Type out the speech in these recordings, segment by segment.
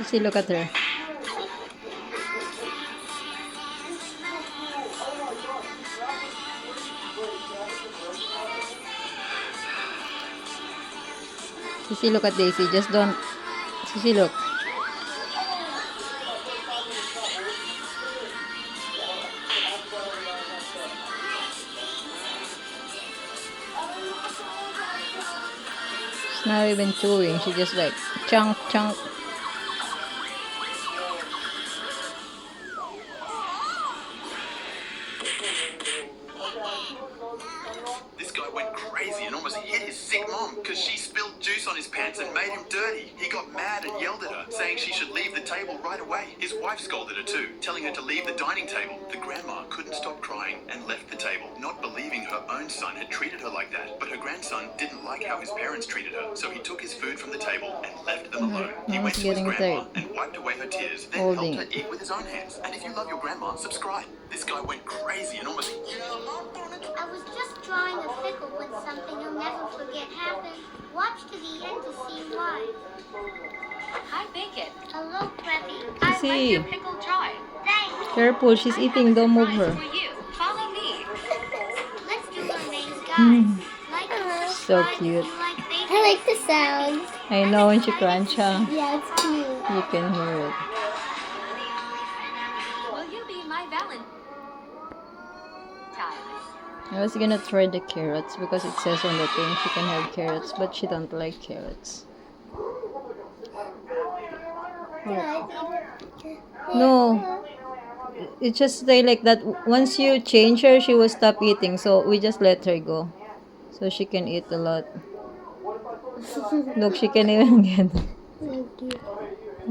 See, look at her. Sissy, look at Daisy. Just don't. Sissy, look. She's not even chewing. She just like chunk, chunk. This guy went crazy and almost hit his sick mom because she spilled juice on his pants and made him dirty. He got mad and yelled at her, saying she should leave the table right away. His wife scolded her too, telling her to leave the dining table. The grandma couldn't stop crying and left the table, not believing her own son had treated her like that. But her grandson didn't like how his parents treated her, so he took his food from the table and left them alone. He went to his grandma and wiped away her tears, then helped her eat with his own hands. And if you love your grandma, subscribe. This guy went crazy and almost yelled on it. I was just drawing a pickle when something you'll never forget happened. Watch to the end to see why. Hi, Bacon. Hello, Preppy. I like See. your pickle jar. Thanks. Careful, she's eating. Don't move her. For you. Follow me. Let's do our names, guys. Like and So subscribe if cute. you like bacon. I like the sound. I know when she crunch, huh? Yeah, it's cute. You can hear it. Will you be my Valentine? I was gonna try the carrots because it says on the thing she can have carrots, but she don't like carrots. No, it just stay like that. Once you change her, she will stop eating. So we just let her go, so she can eat a lot. Look, she can even get.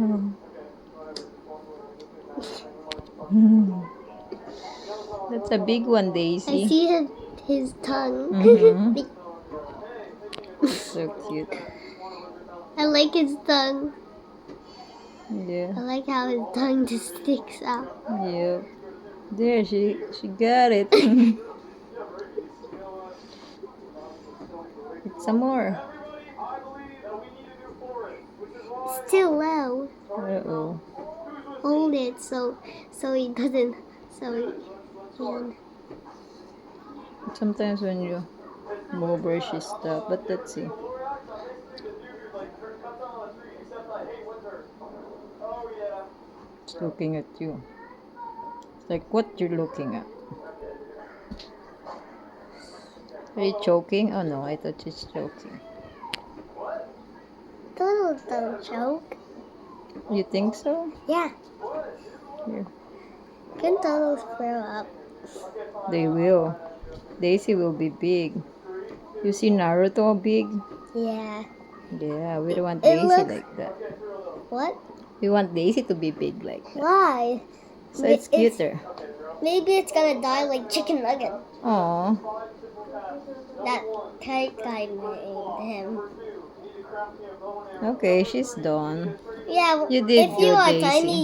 Oh. That's a big one, I Daisy. see his tongue. Mhm. So cute. I like his tongue. Yeah. I like how his tongue just sticks out. Yeah. There, she got it. Some more. Still low. Uh-oh. Hold it so he doesn't he can. Sometimes when you move her, she stop. But let's see. It's looking at you. It's like what you're looking at. Are you choking? Oh no, I thought she's choking. Turtles don't choke. You think so? Yeah. Here. Can turtles grow up? They will. Daisy will be big. You see Naruto big? Yeah. Yeah, we don't want It Daisy looks- like that. What? We want Daisy to be big like that. Why? So it's cuter. Maybe it's gonna die like Chicken Nugget. Aww. That cake guy made him. Okay, she's done. Yeah. You did if you good, are Daisy. tiny,